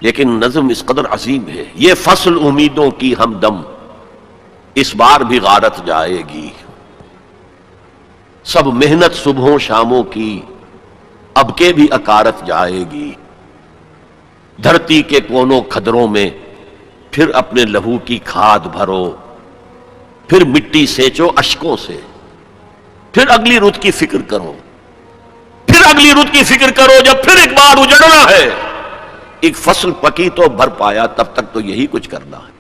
لیکن نظم اس قدر عظیم ہے، یہ فصل امیدوں کی ہمدم اس بار بھی غارت جائے گی، سب محنت صبحوں شاموں کی اب کے بھی اکارت جائے گی، دھرتی کے کونوں کھدروں میں پھر اپنے لہو کی کھاد بھرو، پھر مٹی سینچو اشکوں سے، پھر اگلی رت کی فکر کرو، پھر اگلی رت کی فکر کرو، جب پھر ایک بار اجڑنا ہے، ایک فصل پکی تو بھر پایا، تب تک تو یہی کچھ کرنا ہے۔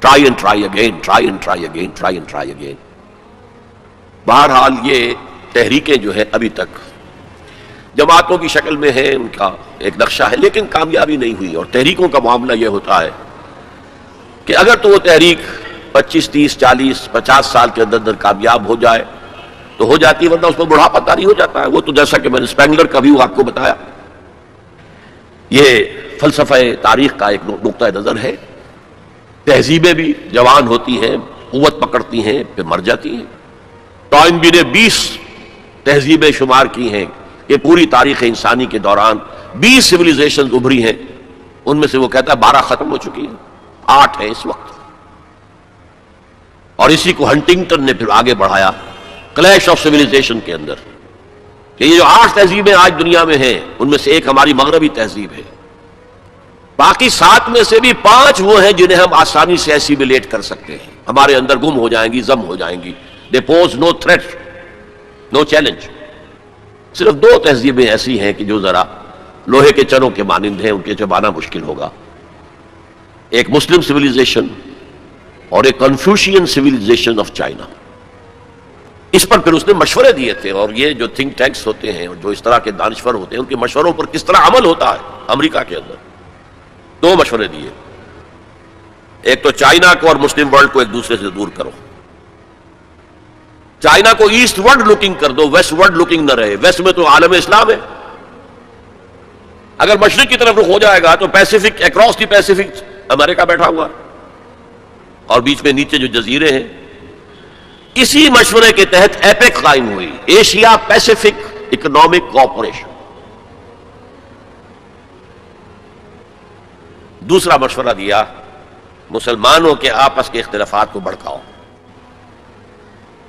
Try and try again, try and try again, try and try again. بہرحال یہ تحریکیں جو ہے ابھی تک جماعتوں کی شکل میں ہیں، ان کا ایک نقشہ ہے، لیکن کامیابی نہیں ہوئی۔ اور تحریکوں کا معاملہ یہ ہوتا ہے کہ اگر تو وہ تحریک 25، 30، 40، 50 سال کے اندر اندر کامیاب ہو جائے تو ہو جاتی ہے، ورنہ اس میں بڑھاپا طاری ہو جاتا ہے۔ وہ تو جیسا کہ میں نے اسپینگلر کا بھی آپ کو بتایا، یہ فلسفہ تاریخ کا ایک نقطہ نظر ہے۔ تہذیبیں بھی جوان ہوتی ہیں، قوت پکڑتی ہیں، پھر مر جاتی ہیں۔ ٹوائنبی نے 20 تہذیبیں شمار کی ہیں کہ پوری تاریخ انسانی کے دوران 20 سویلائزیشنز ابھری ہیں، ان میں سے وہ کہتا ہے 12 ختم ہو چکی ہیں، 8 ہیں اس وقت۔ اور اسی کو ہنٹنگٹن نے پھر آگے بڑھایا کلیش آف سویلائزیشن کے اندر، کہ یہ جو 8 تہذیبیں آج دنیا میں ہیں، ان میں سے ایک ہماری مغربی تہذیب ہے، باقی 7 میں سے بھی 5 وہ ہیں جنہیں ہم آسانی سے ایسیمیلیٹ کر سکتے ہیں، ہمارے اندر گم ہو جائیں گی، ضم ہو جائیں گی۔ They pose no threat, no challenge. صرف 2 تہذیبیں ایسی ہیں کہ جو ذرا لوہے کے چنوں کے مانند ہیں، ان کے چبانا مشکل ہوگا، ایک مسلم سویلائزیشن اور ایک کنفیوشین سویلائزیشن آف چائنا۔ اس پر پھر اس نے مشورے دیے تھے، اور یہ جو تھنک ٹینکس ہوتے ہیں اور جو اس طرح کے دانشور ہوتے ہیں، ان کے مشوروں پر کس طرح عمل ہوتا ہے امریکہ کے اندر۔ 2 مشورے دیے، ایک تو چائنا کو اور مسلم ورلڈ کو ایک دوسرے سے دور کرو، چائنا کو ایسٹ ورڈ لوکنگ کر دو، ویسٹ ورڈ لوکنگ نہ رہے۔ ویسٹ میں تو عالم اسلام ہے، اگر مشرق کی طرف رخ ہو جائے گا تو پیسیفک، اکراس دی پیسیفک امریکہ بیٹھا ہوا، اور بیچ میں نیچے جو جزیرے ہیں۔ اسی مشورے کے تحت ایپیک قائم ہوئی، ایشیا پیسیفک اکنامک کوآپریشن۔ دوسرا مشورہ دیا، مسلمانوں کے آپس کے اختلافات کو بھڑکاؤ۔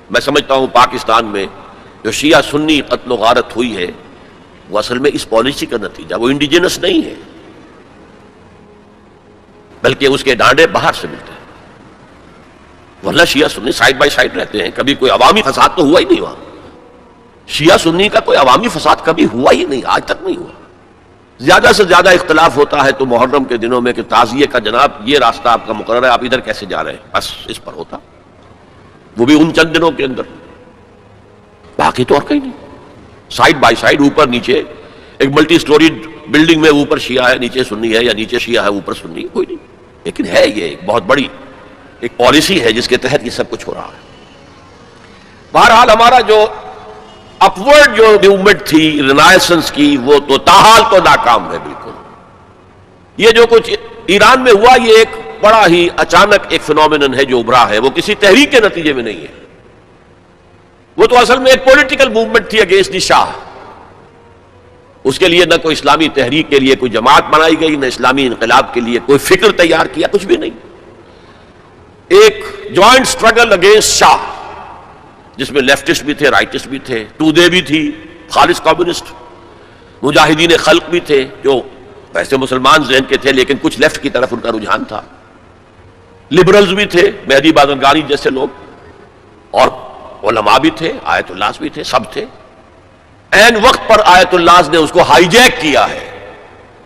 میں سمجھتا ہوں پاکستان میں جو شیعہ سنی قتل و غارت ہوئی ہے، وہ اصل میں اس پالیسی کا نتیجہ، وہ انڈیجنس نہیں ہے، بلکہ اس کے ڈانڈے باہر سے ملتے ہیں۔ ورنہ شیعہ سنی سائڈ بائی سائڈ رہتے ہیں، کبھی کوئی عوامی فساد تو ہوا ہی نہیں وہاں۔ شیعہ سنی کا کوئی عوامی فساد کبھی ہوا ہی نہیں، آج تک نہیں ہوا۔ زیادہ سے زیادہ اختلاف ہوتا ہے تو محرم کے دنوں میں کہ تعزیے کا جناب یہ راستہ آپ کا مقرر ہے، آپ ادھر کیسے جا رہے ہیں، بس اس پر ہوتا، وہ بھی ان چند دنوں کے اندر، باقی تو اور کہیں نہیں۔ سائڈ بائی سائڈ، اوپر نیچے، ایک ملٹی سٹوریڈ بلڈنگ میں اوپر شیعہ ہے نیچے سنی ہے، یا نیچے شیعہ ہے اوپر سنی ہے، کوئی نہیں۔ لیکن ہے یہ ایک بہت بڑی ایک پالیسی ہے جس کے تحت یہ سب کچھ ہو رہا ہے۔ بہرحال ہمارا جو اپورڈ جو موومنٹ تھی رینائسنس کی، وہ تو تاحال تو ناکام ہے بالکل۔ یہ جو کچھ ایران میں ہوا، یہ ایک بڑا ہی اچانک ایک فینومینن ہے جو ابھرا ہے، وہ کسی تحریک کے نتیجے میں نہیں ہے، وہ تو اصل میں ایک پولیٹیکل موومنٹ تھی اگینسٹ دی شاہ۔ اس کے لیے نہ کوئی اسلامی تحریک کے لیے کوئی جماعت بنائی گئی، نہ اسلامی انقلاب کے لیے کوئی فکر تیار کیا، کچھ بھی نہیں۔ ایک جوائنٹ سٹرگل اگینسٹ شاہ، جس میں لیفٹسٹ بھی تھے، رائٹسٹ بھی تھے، تودے بھی تھی، خالص کمیونسٹ، مجاہدین خلق بھی تھے جو ویسے مسلمان ذہن کے تھے لیکن کچھ لیفٹ کی طرف ان کا رجحان تھا، لبرلز بھی تھے، مہدی بازرگانی جیسے لوگ، اور علماء بھی تھے، آیت اللہ بھی تھے، سب تھے۔ این وقت پر آیت اللہ نے اس کو ہائی جیک کیا ہے،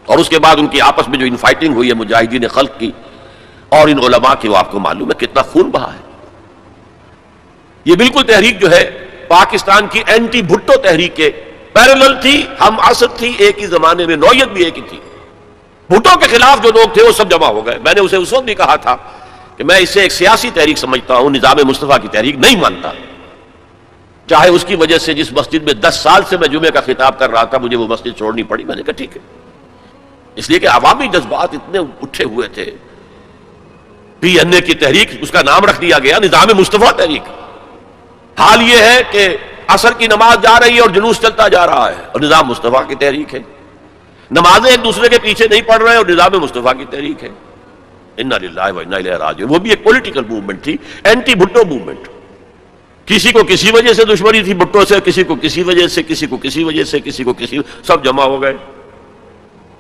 اور اس کے بعد ان کی آپس میں جو انفائٹنگ ہوئی ہے مجاہدین خلق کی اور ان علماء کی، وہ آپ کو معلوم ہے کتنا خون بہا ہے۔ یہ بالکل تحریک جو ہے پاکستان کی اینٹی بھٹو تحریک کے پیرلل تھی، ہم عصر تھی، ایک ہی زمانے میں، نوعیت بھی ایک ہی تھی۔ بھٹو کے خلاف جو لوگ تھے وہ سب جمع ہو گئے۔ میں نے اسے اس وقت بھی کہا تھا کہ میں اسے ایک سیاسی تحریک سمجھتا ہوں، نظام مصطفیٰ کی تحریک نہیں مانتا، چاہے اس کی وجہ سے جس مسجد میں 10 سال سے میں جمعے کا خطاب کر رہا تھا مجھے وہ مسجد چھوڑنی پڑی۔ میں نے کہا ٹھیک ہے، اس لیے کہ عوامی جذبات اتنے اٹھے ہوئے تھے۔ پی این اے کی تحریک، اس کا نام رکھ دیا گیا نظام مصطفیٰ تحریک۔ حال یہ ہے کہ عصر کی نماز جا رہی ہے اور جلوس چلتا جا رہا ہے، اور نظام مصطفیٰ کی تحریک ہے۔ نمازیں ایک دوسرے کے پیچھے نہیں پڑھ رہے اور نظام مصطفیٰ کی تحریک ہے. انا للہ و انا الیہ راجعون. وہ بھی ایک پولیٹیکل موومنٹ تھی, اینٹی بھٹو موومنٹ. کسی کو کسی وجہ سے دشمنی تھی بھٹو سے, کسی کو کسی وجہ سے, کسی کو کسی وجہ سے, کسی کو کسی, سب جمع ہو گئے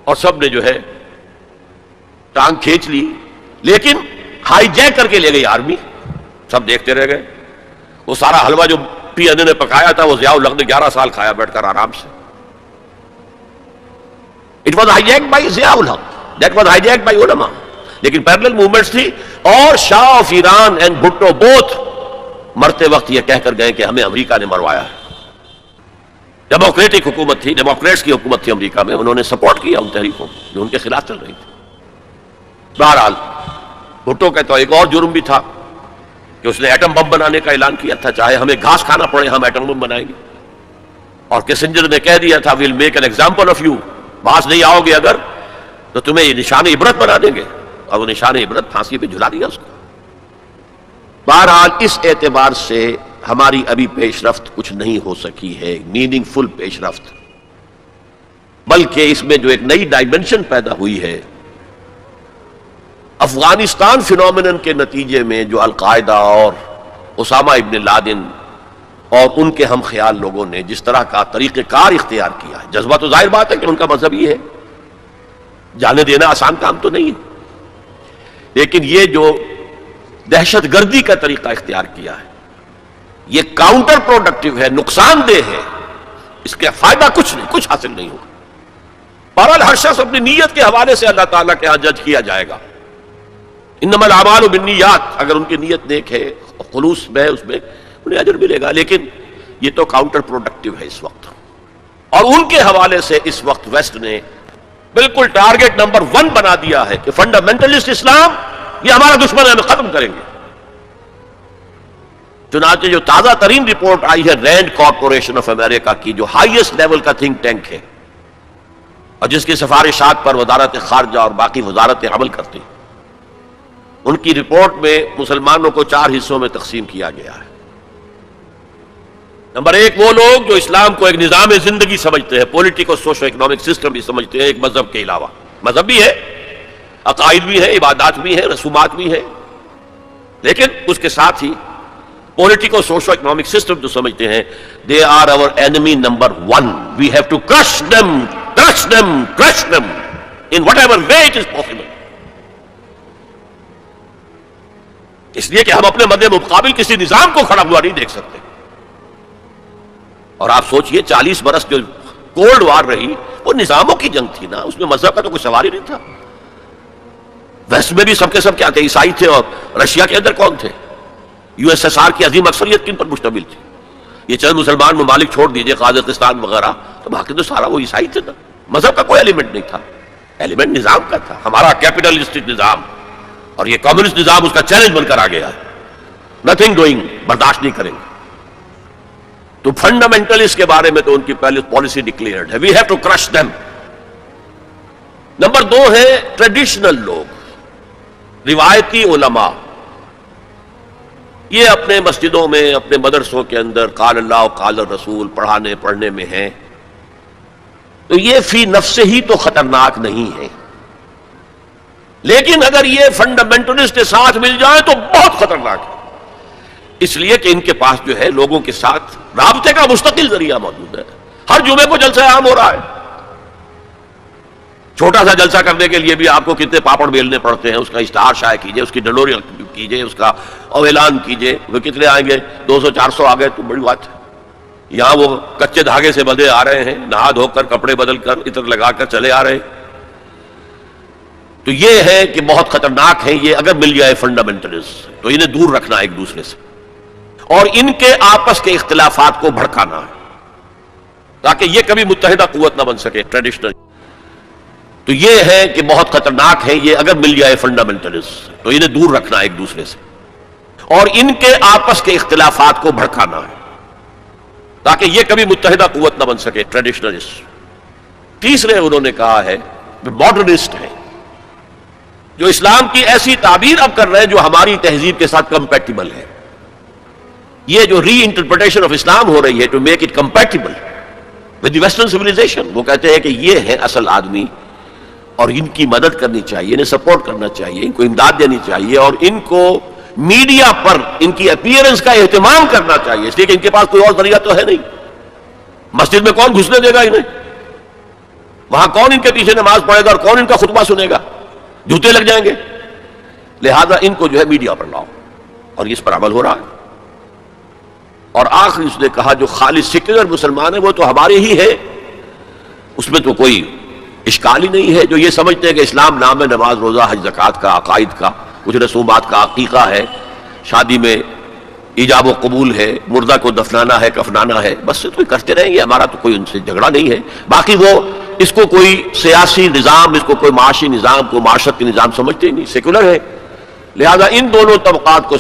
اور سب نے جو ہے ٹانگ کھینچ لی. لیکن ہائی جیک کر کے لے گئی آرمی, سب دیکھتے رہ گئے. وہ سارا حلوہ جو پی این اے نے پکایا تھا وہ ضیاء الحق نے 11 سال کھایا بیٹھ کر آرام سے. It was hijacked by Zia ul Haq, that was hijacked by علماء. لیکن پیرلل موومنٹس تھی. اور شاہ of Iran and Bhutto both مرتے وقت یہ کہہ کر گئے کہ ہمیں امریکہ نے مروایا ہے. ڈیموکریٹک حکومت تھی, ڈیموکریٹس کی حکومت تھی امریکہ میں, انہوں نے سپورٹ کیا ان تحریکوں جو ان کے خلاف چل رہی تھی. بہرحال بھٹو کا تو ایک اور جرم بھی تھا کہ اس نے ایٹم بم بنانے کا اعلان کیا تھا, چاہے ہمیں گھاس کھانا پڑے ہم ایٹم بم بنائیں گے. اور کیسنجر نے کہہ دیا تھا we'll make an example of you, باز نہیں آؤ گے اگر تو تمہیں یہ نشان عبرت بنا دیں گے. اور وہ نشان عبرت پھانسی پہ جھلا دیا اس کو. بہرحال اس اعتبار سے ہماری ابھی پیش رفت کچھ نہیں ہو سکی ہے, میننگ فل پیش رفت, بلکہ اس میں جو ایک نئی ڈائمنشن پیدا ہوئی ہے افغانستان فینومینن کے نتیجے میں, جو القاعدہ اور اسامہ ابن لادن اور ان کے ہم خیال لوگوں نے جس طرح کا طریقہ کار اختیار کیا ہے. جذبہ تو ظاہر بات ہے کہ ان کا مذہب یہ ہے, جانے دینا آسان کام تو نہیں ہے, لیکن یہ جو دہشت گردی کا طریقہ اختیار کیا ہے یہ کاؤنٹر پروڈکٹیو ہے, نقصان دہ ہے. اس کا فائدہ کچھ نہیں, کچھ حاصل نہیں ہوگا. بہرحال ہر شخص اپنی نیت کے حوالے سے اللہ تعالیٰ کے ہاں جج کیا جائے گا. انما الاعمال بالنیات, اگر ان کی نیت نیک ہے, خلوص میں اس میں انہیں اجر ملے گا. لیکن یہ تو کاؤنٹر پروڈکٹیو ہے اس وقت. اور ان کے حوالے سے اس وقت ویسٹ نے بالکل ٹارگٹ نمبر 1 بنا دیا ہے کہ فنڈامنٹلسٹ اسلام یہ ہمارا دشمن ہے, ہم ختم کریں گے. چنانچہ جو تازہ ترین رپورٹ آئی ہے رینڈ کارپوریشن آف امریکہ کی, جو ہائیسٹ لیول کا تھنک ٹینک ہے اور جس کی سفارشات پر وزارت خارجہ اور باقی وزارتیں عمل کرتی, ان کی رپورٹ میں مسلمانوں کو 4 حصوں میں تقسیم کیا گیا ہے. نمبر 1 وہ لوگ جو اسلام کو ایک نظام زندگی سمجھتے ہیں, پولیٹیکل سوشو اکنامک سسٹم بھی سمجھتے ہیں ایک مذہب کے علاوہ. مذہب بھی ہے, عقائد بھی ہے, عبادات بھی ہے, رسومات بھی ہے, لیکن اس کے ساتھ ہی پولیٹیکل سوشو اکنامک سسٹم جو سمجھتے ہیں they are our enemy number 1. We have to crush them, crush them, crush them in whatever way it is possible. اس لیے کہ ہم اپنے مد مقابل کسی نظام کو کھڑا ہوا نہیں دیکھ سکتے. اور آپ سوچئے 40 برس جو کولڈ وار رہی وہ نظاموں کی جنگ تھی نا, اس میں مذہب کا تو کوئی سوال ہی نہیں تھا. ویسٹ میں بھی سب کے سب کیا تھے, عیسائی تھے. اور رشیا کے اندر کون تھے؟ USSR کی عظیم اکثریت کن پر مشتمل تھی؟ یہ چند مسلمان ممالک چھوڑ دیجئے, قازقستان وغیرہ, تو باقی تو سارا وہ عیسائی تھے نا. مذہب کا کوئی ایلیمنٹ نہیں تھا, ایلیمنٹ نظام کا تھا. ہمارا کیپٹلسٹک نظام اور یہ کمیونسٹ نظام اس کا چیلنج بن کر آ گیا ہے. نتھنگ ڈوئنگ, برداشت نہیں کریں گے. تو فنڈامنٹلسٹ کے بارے میں تو ان کی پہلے پالیسی ڈکلیئرڈ ہے, we have to crush them. Number 2 ہے ٹریڈیشنل لوگ, روایتی علماء. یہ اپنے مسجدوں میں, اپنے مدرسوں کے اندر قال اللہ و قال الرسول پڑھنے میں ہیں, تو یہ فی نفس ہی تو خطرناک نہیں ہے. لیکن اگر یہ فنڈامنٹلسٹ کے ساتھ مل جائے تو بہت خطرناک ہے. اس لیے کہ ان کے پاس جو ہے لوگوں کے ساتھ رابطے کا مستقل ذریعہ موجود ہے. ہر جمعے کو جلسہ عام ہو رہا ہے. چھوٹا سا جلسہ کرنے کے لیے بھی آپ کو کتنے پاپڑ بیلنے پڑتے ہیں, اس کا اشتہار شائع کیجئے, اس کی ڈلوری کیجئے, اس کا اعلان کیجئے. وہ کتنے آئیں گے, 200-400 آ گئے تو بڑی بات ہے. یہاں وہ کچے دھاگے سے بندھے آ رہے ہیں, نہا دھو کر کپڑے بدل کر عطر لگا کر چلے آ رہے ہیں. تو یہ ہے کہ بہت خطرناک ہے یہ اگر مل جائے فنڈامنٹلسٹ, تو انہیں دور رکھنا ایک دوسرے سے اور ان کے آپس کے اختلافات کو بھڑکانا ہے تاکہ یہ کبھی متحدہ قوت نہ بن سکے ٹریڈیشنل. تو یہ ہے کہ بہت خطرناک ہے یہ اگر مل جائے فنڈامنٹلسٹ, تو انہیں دور رکھنا ایک دوسرے سے اور ان کے آپس کے اختلافات کو بھڑکانا ہے تاکہ یہ کبھی متحدہ قوت نہ بن سکے ٹریڈیشنلسٹ. تیسرے انہوں نے کہا ہے ماڈرنسٹ ہیں, جو اسلام کی ایسی تعبیر اب کر رہے ہیں جو ہماری تہذیب کے ساتھ کمپیٹیبل ہے. یہ جو ری انٹرپریٹیشن آف اسلام ہو رہی ہے to make it compatible, with the western civilization. وہ کہتے ہیں کہ یہ ہے اصل آدمی اور ان کی مدد کرنی چاہیے, انہیں سپورٹ کرنا چاہیے, ان کو امداد دینی چاہیے اور ان کو میڈیا پر ان کی اپیئرنس کا اہتمام کرنا چاہیے, اس لیے کہ ان کے پاس کوئی اور ذریعہ تو ہے نہیں. مسجد میں کون گھسنے دے گا انہیں؟ وہاں کون ان کے پیچھے نماز پڑھے گا اور کون ان کا خطبہ سنے گا؟ جوتے لگ جائیں گے. لہذا ان کو جو ہے میڈیا پر لاؤ, اور اس پر عمل ہو رہا ہے. اور آخری اس نے کہا جو خالص سیکولر مسلمان ہے وہ تو ہمارے ہی ہے, اس میں تو کوئی اشکال ہی نہیں ہے. جو یہ سمجھتے ہیں کہ اسلام نام ہے نماز روزہ حج زکوٰۃ کا, عقائد کا, کچھ رسومات کا, عقیقہ ہے, شادی میں ایجاب و قبول ہے, مردہ کو دفنانا ہے, کفنانا ہے, بس تو کرتے رہیں گے, ہمارا تو کوئی ان سے جھگڑا نہیں ہے. باقی وہ اس کو کوئی سیاسی نظام, اس کو کوئی معاشی نظام, کوئی معاشرتی نظام سمجھتے ہی نہیں, سیکولر ہے. لہذا ان دونوں طبقات کو